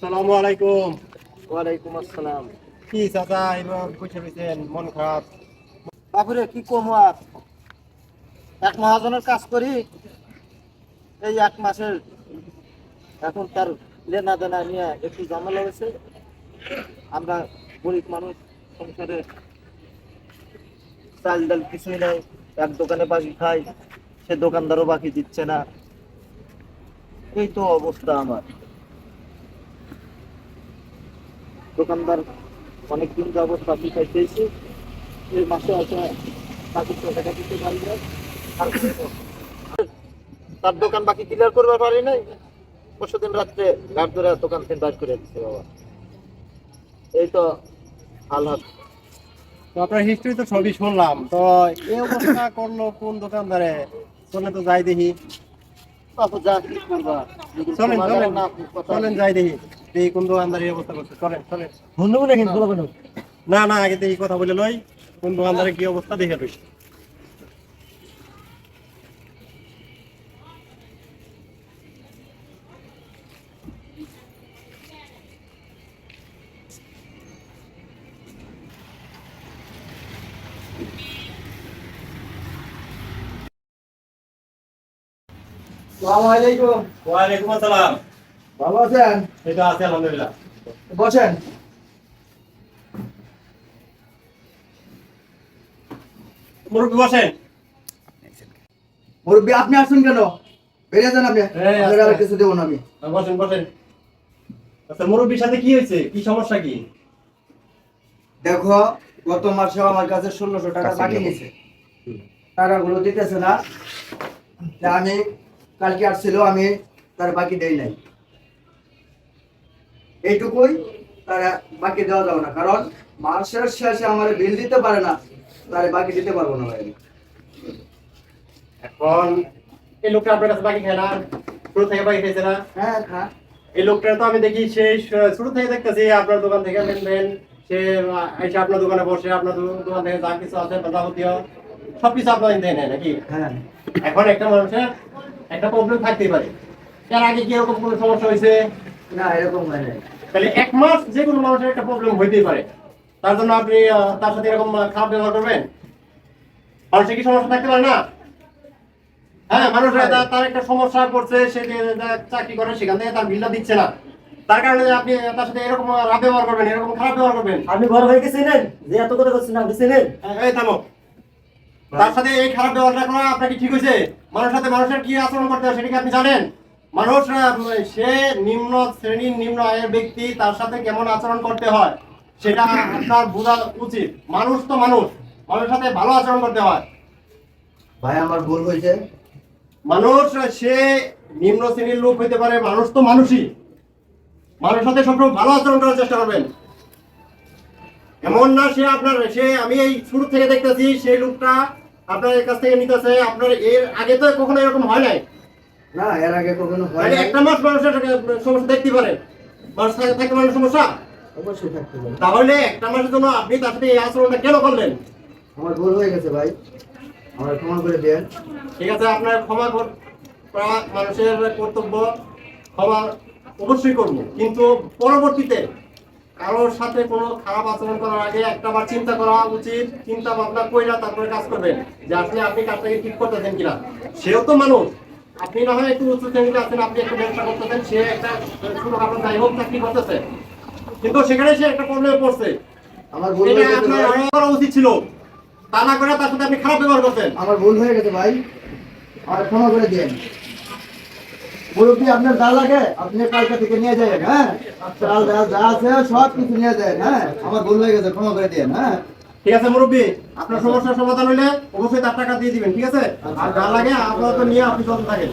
আসসালামু আলাইকুম। ওয়ালাইকুম আসসালাম। কি চাচা এবার বসে রয়েছেন, মন খারাপ? বাপুরে কি কমু আর, এক মহাজনের কাজ করি, এই এক মাসের এখন তার লেনা দেনা নিয়ে একটু ঝামেলা হয়েছে। আমরা গরিব মানুষ, সংসারে চাল ডাল কিছুই নাই, এক দোকানে বাকি খাই, সে দোকানদারও বাকি দিচ্ছে না। এই তো অবস্থা আমার। দোকানদার অনেকদিন যাবৎ বাকি খাইতেছি, এই মাসে আছে বাকি টাকা দিতে পারি না। আর তার দোকান বাকি ক্লিয়ার করতে পারি নাই, পরশুদিন রাত্রে গাড় ধরে দোকান থেকে বাইর করে দিচ্ছে বাবা। এই তো হালহাত। তো আপনার হিস্ট্রি তো সবই শুনলাম, তো এই অবস্থা করলো কোন দোকানদারে? চলে তো যাই দেখি। বাবু যা কি করবা, যদি চলেন তোমার চলেন না কথা চলেন যাই দেখি, দেখি কোন দোকানদার এই অবস্থা করছে। চলেন চলেন। শুনবো না কিন্তু বলবো না। না না, আগে দেখি কথা বলে লই, কোন দোকানদারের কি অবস্থা দেখে লই। আসসালামু আলাইকুম। ওয়ালাইকুম আসসালাম। ভালো আছেন? এই তো আছে আলহামদুলিল্লাহ। বসেন। মুরব্বি বসেন। মুরব্বী আপনি আসুন কেন? বেরিয়ে যান আপনি। এই আপনার আচ্ছা। আর কিছু দেবো না আমি। বসেন বসেন। আচ্ছা, মুরব্বির সাথে কি হয়েছে, কি সমস্যা কি? দেখো, গত মাসেও আমার কাছে 1600 টাকা বাকি নিয়েছে, টাকাগুলো দিতেছে না। তা আমি কালকে আসছিল, আমি তার বাকি দেই নাই। এইটুকুই, তার বাকি দেওয়া যাবে না, কারণ মাসের শেষে আমার বিল দিতে পারে না, তার বাকি দিতে পারবো না ভাই আমি। এখন এই লোকটা আপনার কাছে বাকি খায় না? শুরু থেকে বাকি খাইছে না? হ্যাঁ খা। এই লোকটা তো আমি দেখি সেই শুরু থেকে দেখতেছি আপনার দোকান থেকে লেনদেন, সে এসে আপনার দোকানে বসে আপনার দোকান থেকে যা কিছু আছে যাবতীয় সবকিছু আপনার দেয় নেয় নাকি? হ্যাঁ। এখন একটা মানুষের একটা প্রবলেম থাকতেই পারে। তার আগে কি এরকম কোনো সমস্যা হয়েছে? না, এরকম হয় না। তাহলে এক মাস যে কোনো মানুষের একটা প্রবলেম হইতেই পারে, তার জন্য আপনি তার সাথে এরকম খারাপ ব্যবহার করবেন? মানুষের কি সমস্যা থাকতে পারে না? হ্যাঁ, মানুষ তার একটা সমস্যা পড়ছে, সে যে চাকরি করে সেখান থেকে তার বিলটা দিচ্ছে না, তার কারণে যে আপনি তার সাথে এরকম খারাপ ব্যবহার করবেন, এরকম খারাপ ব্যবহার করবেন? আপনি বড় ভাইকে চিনেন? যে এত কথা বলছেন আপনি চিনেন? এই থামো। তার সাথে এই খারাপ ব্যবহারটা করা আপনার কি ঠিক হয়েছে? মানুষের সাথে মানুষের কি আচরণ করতে হয় সেটা কি আপনি জানেন? মানুষ সে নিম্ন শ্রেণীর নিম্ন আয়ের ব্যক্তি, তার সাথে কেমন আচরণ করতে হয় সেটা আপনার বোঝা উচিত। মানুষ তো মানুষ, মানুষের সাথে ভালো আচরণ করতে হয়। ভাই আমার ভুল হয়েছে। মানুষ সে নিম্ন শ্রেণীর লোক হইতে পারে, মানুষ তো মানুষই। মানুষের সাথে সবসময় ভালো আচরণ করার চেষ্টা করবেন। এমন না সে আমি এই শুরু থেকে দেখতেছি সেই লোকটা আপনার কাছ থেকে নিতেছে, আপনার এর আগে তো কখনো এরকম হয় নাই। না, এর আগে কখনো হয় মানে না। একটা মাস মানুষের সমস্যা দেখতে পারে, মানুষ থাকতে মানুষের সমস্যা। অবশ্যই থাকতে পারে। তাহলে একটা মাসের জন্য আপনি তার সাথে এই আচরণটা কেন করলেন? আমার ভুল হয়ে গেছে ভাই, আমার ক্ষমা করে দেন। ঠিক আছে, আপনার ক্ষমা করা মানুষের কর্তব্য, ক্ষমা অবশ্যই করব, কিন্তু পরবর্তীতে কারোর সাথে কোনো খারাপ আচরণ করার আগে একটাবার চিন্তা করা উচিত। চিন্তা ভাবনা কইরা তারপরে কাজ করবেন যে আসলে আপনি কাজটাকে ঠিক করতেছেন কিনা। সেও তো মানুষ। আপনি না হয় একটু উচ্চ শ্রেণীতে আছেন, আপনি একটা ব্যবসা করতেছেন, সে একটা ছোটখাটো যাই হোক চাকরি করতেছে, কিন্তু সেখানে সে একটা প্রবলেমে পড়ছে। আমার ভুল এটা হয়ে গেছে আপনার ভাই। করা উচিত ছিল, তা না করে তার সাথে আপনি খারাপ ব্যবহার করছেন। আমার ভুল হয়ে গেছে ভাই, আমার ক্ষমা করে দেন। মুরব্বী আপনার যা লাগে আপনি কালকে থেকে নিয়ে যাবেন। হ্যাঁ, চাল ডাল যা আছে সব কিছু নিয়ে যাবেন। হ্যাঁ, আমার ভুল হয়ে গেছে, ক্ষমা করে দেন। হ্যাঁ ঠিক আছে মুরব্বী, আপনার সমস্যার সমাধান হলে অবশ্যই তার টাকা দিয়ে দিবেন, ঠিক আছে? আর যা লাগে আপনার তো নিয়ে আপনি চলতে থাকেন।